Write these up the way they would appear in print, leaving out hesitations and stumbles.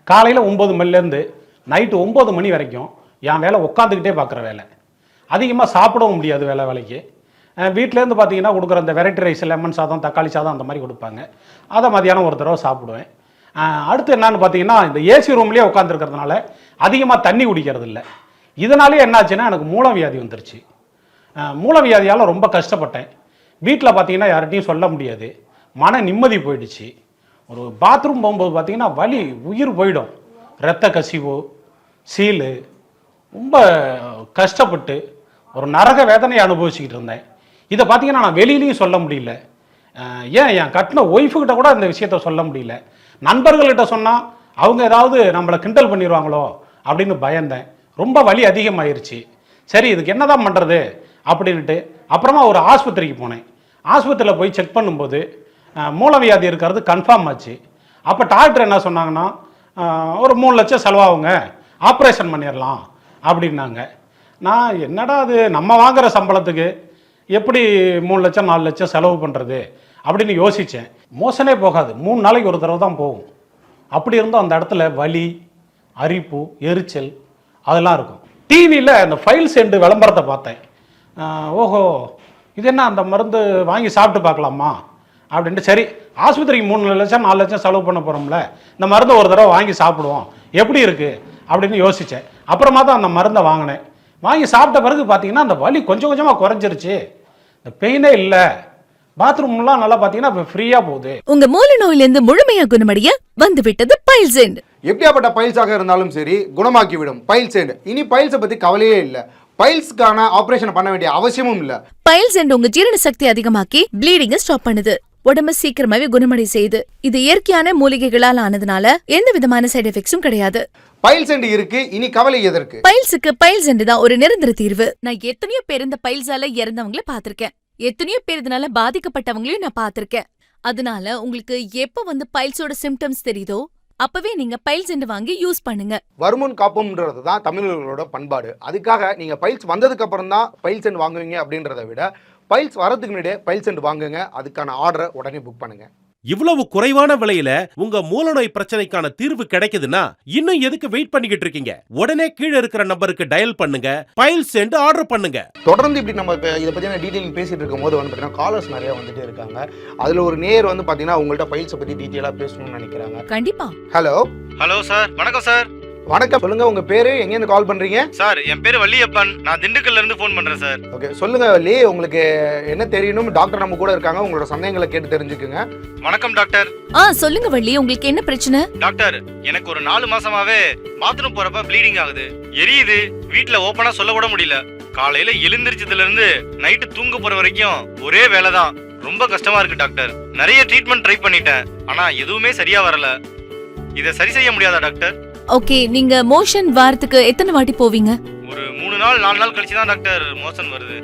காலையில் 9 மணிலேருந்து நைட்டு 9 மணி வரைக்கும் என் வேலை உட்காந்துக்கிட்டே பார்க்குற வேலை. அதிகமாக சாப்பிடவும் முடியாது வேலைக்கு. வீட்டிலேருந்து பார்த்தீங்கன்னா கொடுக்குற அந்த வெரைட்டி ரைஸ், லெமன் சாதம், தக்காளி சாதம் அந்த மாதிரி கொடுப்பாங்க. அதை மதியானம் ஒரு தடவை சாப்பிடுவேன். அடுத்து என்னன்னு பார்த்தீங்கன்னா, இந்த ஏசி ரூம்லேயே உட்காந்துருக்கிறதுனால அதிகமாக தண்ணி குடிக்கிறது இல்லை. இதனாலே என்னாச்சுன்னா எனக்கு மூலவியாதி வந்துருச்சு. மூலவியாதியால் ரொம்ப கஷ்டப்பட்டேன். வீட்டில் பார்த்தீங்கன்னா யார்கிட்டையும் சொல்ல முடியாது. மன நிம்மதி போயிடுச்சு. ஒரு பாத்ரூம் போகும்போது பார்த்தீங்கன்னா வலி உயிர் போயிடும். இரத்த கசிவு, சீலு, ரொம்ப கஷ்டப்பட்டு ஒரு நரக வேதனையை அனுபவிச்சுக்கிட்டு இருந்தேன். இதை பார்த்தீங்கன்னா நான் வெளியிலையும் சொல்ல முடியல. ஏன் என் கட்டின ஒய்ஃபுக்கிட்ட கூட இந்த விஷயத்த சொல்ல முடியல. நண்பர்கள்கிட்ட சொன்னால் அவங்க ஏதாவது நம்மளை கிண்டல் பண்ணிடுவாங்களோ அப்படின்னு பயந்தேன். ரொம்ப வலி அதிகமாயிருச்சு. சரி, இதுக்கு என்ன தான் பண்ணுறது அப்படின்ட்டு அப்புறமா ஒரு ஆஸ்பத்திரிக்கு போனேன். ஆஸ்பத்திரியில் போய் செக் பண்ணும்போது மூலவியாதி இருக்கிறது கன்ஃபார்ம் ஆச்சு. அப்போ டாக்டர் என்ன சொன்னாங்கன்னா, ஒரு 3 லட்சம் செலவாகுங்க, ஆப்ரேஷன் பண்ணிடலாம் அப்படின்னாங்க. நான் என்னடா அது, நம்ம வாங்குகிற சம்பளத்துக்கு எப்படி 3 லட்சம் 4 லட்சம் செலவு பண்ணுறது அப்படின்னு யோசித்தேன். மோசனே போகாது, 3 நாளைக்கு ஒரு தடவை தான் போகும். அப்படி இருந்தும் அந்த இடத்துல வலி, அரிப்பு, எரிச்சல் அதெல்லாம் இருக்கும். டிவியில் அந்த ஃபைல் சென்ட் விளம்பரத்தை பார்த்தேன். ஓஹோ, இது என்ன, அந்த மருந்து வாங்கி சாப்பிட்டு பார்க்கலாமா அப்படின்ட்டு, சரி ஆஸ்பத்திரிக்கு 3 லட்சம் 4 லட்சம் செலவு பண்ண போகிறோம்ல, இந்த மருந்தை ஒரு தடவை வாங்கி சாப்பிடுவோம் எப்படி இருக்குது அப்படின்னு யோசித்தேன். அப்புறமா தான் அந்த மருந்தை வாங்கினேன். வாங்கி சாப்பிட்ட பிறகு பார்த்தீங்கன்னா அந்த வலி கொஞ்சம் கொஞ்சமாக குறைஞ்சிருச்சு. இந்த பெயினே இல்லை. பாத்ரூம்லாம் நல்லா பார்த்தீங்கன்னா இப்போ ஃப்ரீயாக போகுது. உங்க மூல நோயிலிருந்து முழுமையாக குணமடைய வந்து விட்டது பைல்சென்ட். எப்படியாப்பட்ட பைல்ஸாக இருந்தாலும் சரி குணமாக்கி விடும் பைல்சென்ட். இனி பைல்ஸை பற்றி கவலையே இல்லை. பைல்ஸ்க்கான ஆபரேஷன் பண்ண வேண்டிய அவசியமும் இல்லை. பைல்சென்ட் உங்க ஜீரண சக்தி அதிகமாக்கி ப்ளீடிங்கை ஸ்டாப் பண்ணுது. உடம்பு சீக்கிரமாவே குணமடைய செய்யுது. இது இயற்கையான மூலிகைகளால் ஆனதுனால எந்த விதமான சைடு எஃபெக்ட்ஸும் கிடையாது. பைல்சென்ட் இருக்கு, இனி கவலை எதற்கு? பைல்ஸுக்கு பைல்சென்ட் தான் ஒரு நிரந்தர தீர்வு. நான் எத்தனையோ பேர் இந்த பைல்ஸால இறந்தவங்கள பாத்திருக்கேன். எத்தனையோ பேர் இதனால பாதிக்கப்பட்டவங்களையும் நான் பாத்திருக்கேன். அதனால உங்களுக்கு எப்ப வந்து பைல்ஸோட சிம்டம்ஸ் தெரியுதோ அப்பவே நீங்க பைல்சென்ட் வாங்கி யூஸ் பண்ணுங்க. வருமுன் காப்போம்ன்றது தான் தமிழர்களோட பண்பாடு. அதுக்காக நீங்க பைல்ஸ் வந்ததுக்கு அப்புறம் தான் பைல்சென்ட் வாங்குவீங்க அப்படின்றத விட பைல்ஸ் வரதுக்கு முன்னாடியே பைல்சென்ட் வாங்குங்க. அதுக்கான ஆர்டரை உடனே புக் பண்ணுங்க. இவ்வளவு குறைவான விலையில உங்க மூலநோய் பிரச்சனைக்கான தீர்வு கிடைக்குதுன்னா இன்னும் எதுக்கு வெயிட் பண்ணிக்கிட்டு இருக்கீங்க? உடனே கீழே இருக்கிற நம்பருக்கு டயல் பண்ணுங்க, பைல்சென்ட் ஆர்டர் பண்ணுங்க. தொடர்ந்து இப்படி நம்ம இதை பத்தின டீடைல் பேசிட்டு இருக்கும் போது வந்து பாத்தீங்கன்னா காலர்ஸ் நிறைய வந்துட்டே இருக்காங்க. அதுல ஒரு நேயர் வந்து பாத்தீங்கன்னா உங்கள்ட்ட பைல்ஸை பத்தி டீடைலா பேசணும்னு நினைக்கிறாங்க. கண்டிப்பா. Hello sir. வணக்கம் சார். வணக்கம், சொல்லுங்க உங்க பேரு, எங்க இருந்து கால் பண்றீங்க? சார், என் பேரு வள்ளியப்பன். நான் திண்டுக்கல்ல இருந்து போன் பண்றேன் சார். ஓகே, சொல்லுங்க வள்ளி, உங்களுக்கு என்ன தெரியணும்? டாக்டர் நம்ம கூட இருக்காங்க, உங்களோட சந்தேகங்களை கேட்டு தெரிஞ்சுக்குங்க. வணக்கம் டாக்டர். சொல்லுங்க வள்ளி, உங்களுக்கு என்ன பிரச்சனை? டாக்டர், எனக்கு ஒரு 4 மாசமாவே பாத்ரூம் போறப்ப ப்ளீடிங் ஆகுது, எரியுது. வீட்ல ஓபனா சொல்ல கூட முடியல. காலையில எழுந்திருச்சதுல இருந்து நைட்டு தூங்க போற வரைக்கும் ஒரே வேலை தான். ரொம்ப கஷ்டமா இருக்கு டாக்டர். நிறைய ட்ரீட்மெண்ட் ட்ரை பண்ணிட்டேன், ஆனா எதுவுமே சரியா வரல. இதை சரி செய்ய முடியாதா டாக்டர்? ஓகே, நீங்க மோஷன் வாரத்துக்கு எத்தனை வாட்டி போவீங்க? ஒரு 3 நாள் 4 நாள் கழிச்சு தான் டாக்டர் மோஷன் வருது.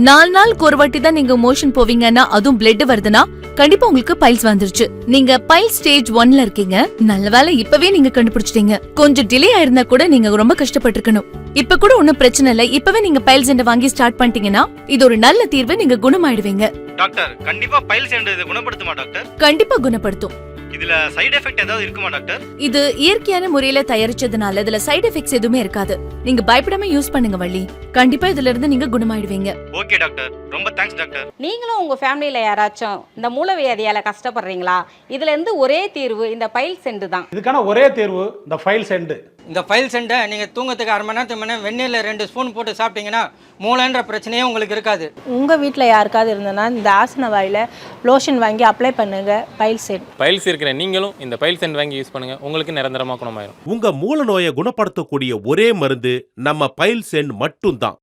4 நாளுக்கு ஒரு வாட்டி தான் நீங்க மோஷன் போவீங்கன்னா, அதுவும் பிளட் வருதுன்னா கண்டிப்பா உங்களுக்கு பைல்ஸ் வந்துருச்சு. நீங்க பைல்ஸ் ஸ்டேஜ் 1ல இருக்கீங்க. நல்ல வேளை இப்பவே நீங்க கண்டுபிடிச்சிட்டீங்க. கொஞ்சம் டிலே ஆயிருந்தா கூட நீங்க ரொம்ப கஷ்டப்பட்டிருக்கணும். இப்ப கூட ஒன்னும் பிரச்சனை இல்ல. இப்பவே நீங்க பைல்சென்ட் வாங்கி ஸ்டார்ட் பண்ணிட்டீங்கன்னா இது ஒரு நல்ல தீர்வு. நீங்க குணமாயிடுவீங்க. டாக்டர், கண்டிப்பா பைல்சென்ட் இது குணப்படுத்துமா டாக்டர்? கண்டிப்பா குணப்படுத்தும். இதுல சைடு எஃபெக்ட் ஏதாவது இருக்குமா டாக்டர்? இது இயற்கையான முறையில தயாரிச்சதுனால இதுல சைடு எஃபெக்ட்ஸ் எதுவுமே இருக்காது. நீங்க பயப்படாம யூஸ் பண்ணுங்க வள்ளி. கண்டிப்பா இதுல இருந்து நீங்க குணமாயிடுவீங்க. ஓகே டாக்டர், ரொம்ப தேங்க்ஸ் டாக்டர். நீங்களும் உங்க ஃபேமிலியில யாராச்சும் இந்த மூலவியாதியால கஷ்டப்படுறீங்களா? இதுல இருந்து ஒரே தீர்வு இந்த பைல்சென்ட் தான். இதுக்கான ஒரே தீர்வு இந்த ஃபைல்சென்ட். இந்த பைல்சென்ட்டை நீங்கள் தூங்கத்துக்கு 1/2 மணி நேரத்துக்கு முன்னே வெந்நீரில் 2 ஸ்பூன் போட்டு சாப்பிட்டீங்கன்னா மூளைன்ற பிரச்சனையே உங்களுக்கு இருக்காது. உங்கள் வீட்டில் யாருக்காவது இருந்ததுன்னா இந்த ஆசன வாயில் லோஷன் வாங்கி அப்ளை பண்ணுங்க. பைல்ஸ் இருக்கிற நீங்களும் இந்த பைல்சென்ட் வாங்கி யூஸ் பண்ணுங்க, உங்களுக்கு நிரந்தரமாக குணமாயிரும். உங்க மூல நோயை குணப்படுத்தக்கூடிய ஒரே மருந்து நம்ம பைல்சென்ட் மட்டும்தான்.